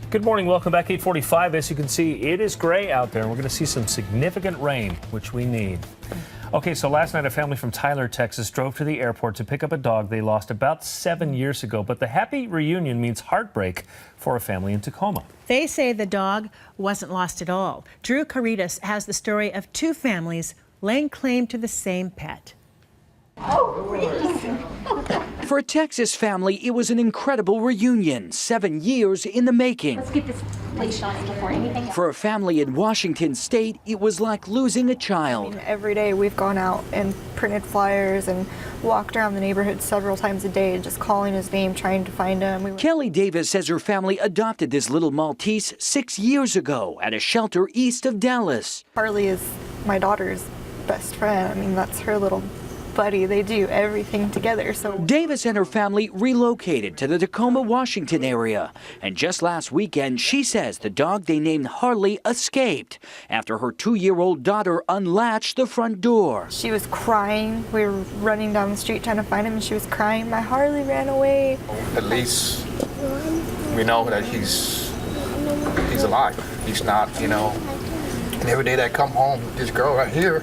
Good morning. Welcome back. 8:45. As you can see, it is gray out there. We're going to see some significant rain, which we need. Okay, so last night a family from Tyler, Texas drove to the airport to pick up a dog they lost about 7 years ago. But the happy reunion means heartbreak for a family in Tacoma. They say the dog wasn't lost at all. Drew Caritas has the story of two families laying claim to the same pet. For a Texas family, it was an incredible reunion, 7 years in the making. Let's get this leash on it before anything. For a family in Washington State, it was like losing a child. Every day we've gone out and printed flyers and walked around the neighborhood several times a day, just calling his name, trying to find him. Kelly Davis says her family adopted this little Maltese 6 years ago at a shelter east of Dallas. Harley is my daughter's best friend. I mean, that's her little buddy. They do everything together. So Davis and her family relocated to the Tacoma, Washington area. And just last weekend, she says the dog they named Harley escaped after her 2-year-old daughter unlatched the front door. she was crying. We were running down the street trying to find him, and she was crying, "My Harley ran away." At least we know that he's alive. He's not, and every day that I come home, this girl right here.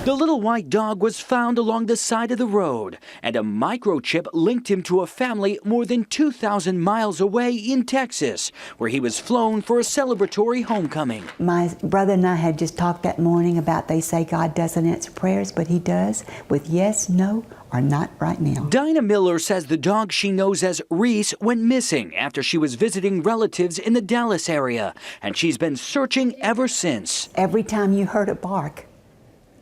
The little white dog was found along the side of the road, and a microchip linked him to a family more than 2,000 miles away in Texas, where he was flown for a celebratory homecoming. My brother and I had just talked that morning about they say God doesn't answer prayers, but he does with yes, no, or not right now. Dinah Miller says the dog she knows as Reese went missing after she was visiting relatives in the Dallas area, and she's been searching ever since. Every time you heard it bark,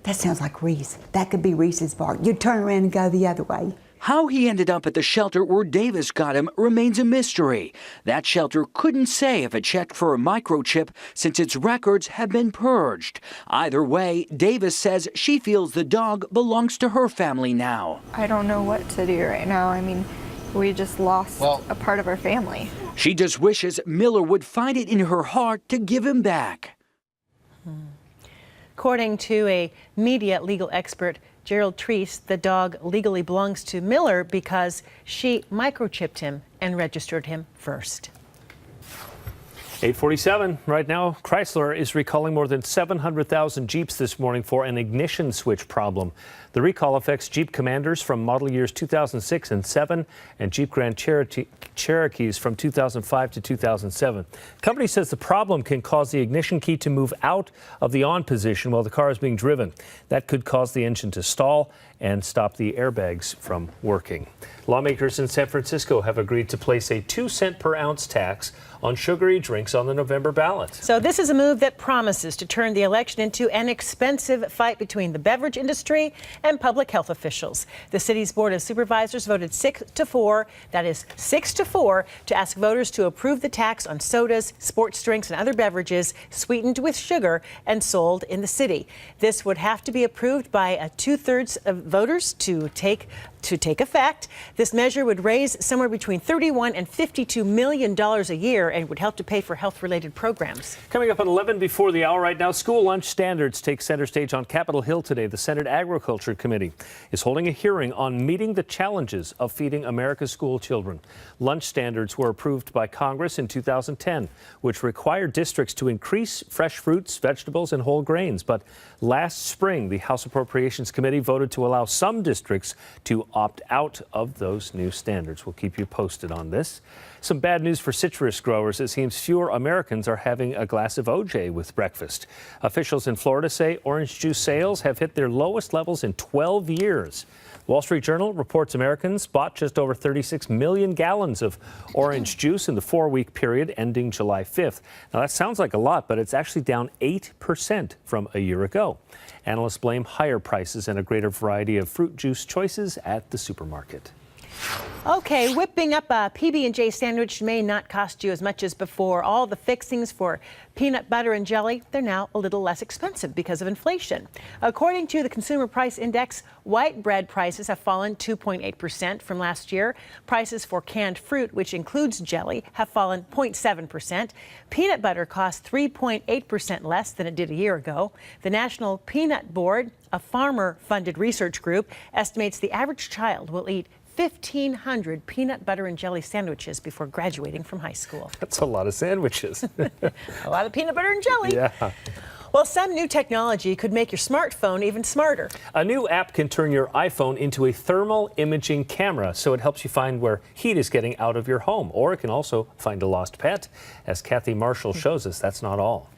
that sounds like Reese. That could be Reese's bark. You'd turn around and go the other way. How he ended up at the shelter where Davis got him remains a mystery. That shelter couldn't say if it checked for a microchip since its records have been purged. Either way, Davis says she feels the dog belongs to her family now. I don't know what to do right now. I mean, we just lost a part of our family. She just wishes Miller would find it in her heart to give him back. According to a media legal expert, Gerald Treese, the dog legally belongs to Miller because she microchipped him and registered him first. 8:47 right now. Chrysler is recalling more than 700,000 Jeeps this morning for an ignition switch problem. The recall affects Jeep Commanders from model years 2006 and 7 and Jeep Grand Cherokees from 2005 to 2007. The company says the problem can cause the ignition key to move out of the on position while the car is being driven. That could cause the engine to stall and stop the airbags from working. Lawmakers in San Francisco have agreed to place a 2-cent per ounce tax on sugary drinks on the November ballot. So this is a move that promises to turn the election into an expensive fight between the beverage industry and public health officials. The city's Board of Supervisors voted 6-4, that is 6-4, to ask voters to approve the tax on sodas, sports drinks, and other beverages sweetened with sugar and sold in the city. This would have to be approved by 2/3 of voters to take effect. This measure would raise somewhere between $31 and $52 million a year and would help to pay for health-related programs. Coming up at 11 before the hour right now, school lunch standards take center stage on Capitol Hill today. The Senate Agriculture Committee is holding a hearing on meeting the challenges of feeding America's school children. Lunch standards were approved by Congress in 2010, which required districts to increase fresh fruits, vegetables, and whole grains. But last spring, the House Appropriations Committee voted to allow some districts to opt out of those new standards. We'll keep you posted on this. Some bad news for citrus growers. It seems fewer Americans are having a glass of OJ with breakfast. Officials in Florida say orange juice sales have hit their lowest levels in 12 years. Wall Street Journal reports Americans bought just over 36 million gallons of orange juice in the 4-week period ending July 5th. Now, that sounds like a lot, but it's actually down 8% from a year ago. Analysts blame higher prices and a greater variety of fruit juice choices at the supermarket. Okay, whipping up a PB&J sandwich may not cost you as much as before. All the fixings for peanut butter and jelly, they're now a little less expensive because of inflation. According to the Consumer Price Index, white bread prices have fallen 2.8% from last year. Prices for canned fruit, which includes jelly, have fallen 0.7%. Peanut butter costs 3.8% less than it did a year ago. The National Peanut Board, a farmer-funded research group, estimates the average child will eat 1,500 peanut butter and jelly sandwiches before graduating from high school. That's a lot of sandwiches. A lot of peanut butter and jelly. Yeah. Well, some new technology could make your smartphone even smarter. A new app can turn your iPhone into a thermal imaging camera, so it helps you find where heat is getting out of your home. Or it can also find a lost pet. As Kathy Marshall shows us, that's not all.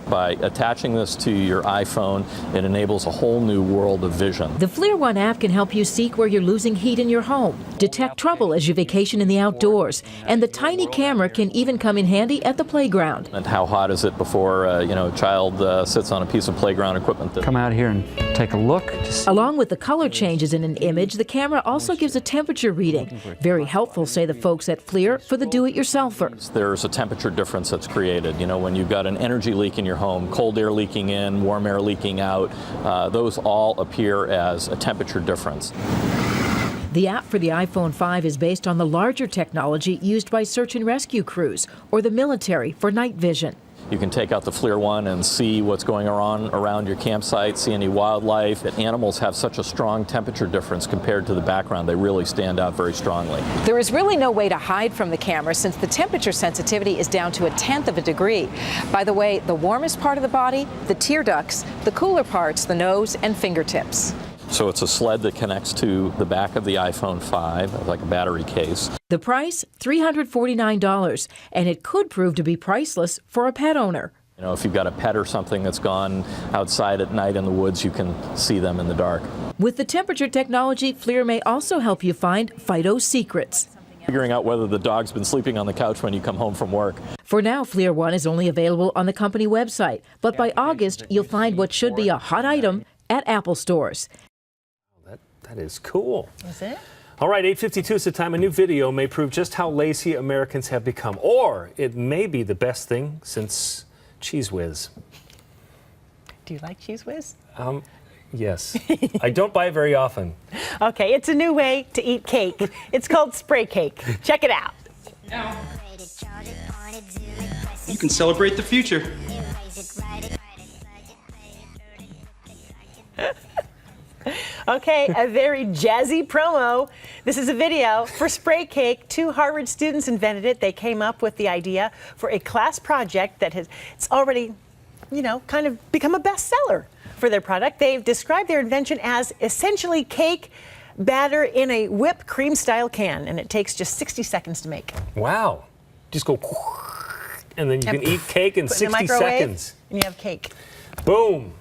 By attaching this to your iPhone, it enables a whole new world of vision. The FLIR One app can help you seek where you're losing heat in your home, detect trouble as you vacation in the outdoors, and the tiny camera can even come in handy at the playground. And how hot is it before a child sits on a piece of playground equipment? Come out here and take a look. Along with the color changes in an image, the camera also gives a temperature reading. Very helpful, say the folks at FLIR, for the do-it-yourselfer. There's a temperature difference that's created. You know, when you've got an energy leak in your home, cold air leaking in, warm air leaking out, those all appear as a temperature difference. The app for the iPhone 5 is based on the larger technology used by search and rescue crews or the military for night vision. You can take out the FLIR One and see what's going on around your campsite, see any wildlife. Animals have such a strong temperature difference compared to the background. They really stand out very strongly. There is really no way to hide from the camera since the temperature sensitivity is down to 1/10 of a degree. By the way, the warmest part of the body, the tear ducts, the cooler parts, the nose and fingertips. So it's a sled that connects to the back of the iPhone 5, like a battery case. The price, $349, and it could prove to be priceless for a pet owner. You know, if you've got a pet or something that's gone outside at night in the woods, you can see them in the dark. With the temperature technology, FLIR may also help you find Fido's secrets. Figuring out whether the dog's been sleeping on the couch when you come home from work. For now, FLIR One is only available on the company website, but by August, you'll find what should be a hot item at Apple stores. That is cool. Is it? All right, 8:52 is the time. A new video may prove just how lazy Americans have become, or it may be the best thing since Cheese Whiz. Do you like Cheese Whiz? Yes. I don't buy it very often. Okay, it's a new way to eat cake. It's called spray cake. Check it out. You can celebrate the future. Okay, a very jazzy promo. This is a video for spray cake. 2 Harvard students invented it. They came up with the idea for a class project that it's already, kind of become a bestseller for their product. They've described their invention as essentially cake batter in a whipped cream style can, and it takes just 60 seconds to make. Wow. Just go, and then you can eat cake in 60 seconds. And you have cake. Boom.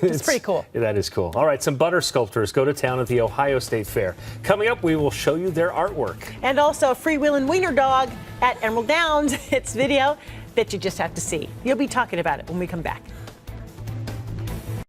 It's pretty cool. That is cool. All right, some butter sculptors go to town at the Ohio State Fair. Coming up, we will show you their artwork. And also a freewheeling wiener dog at Emerald Downs. It's video that you just have to see. You'll be talking about it when we come back.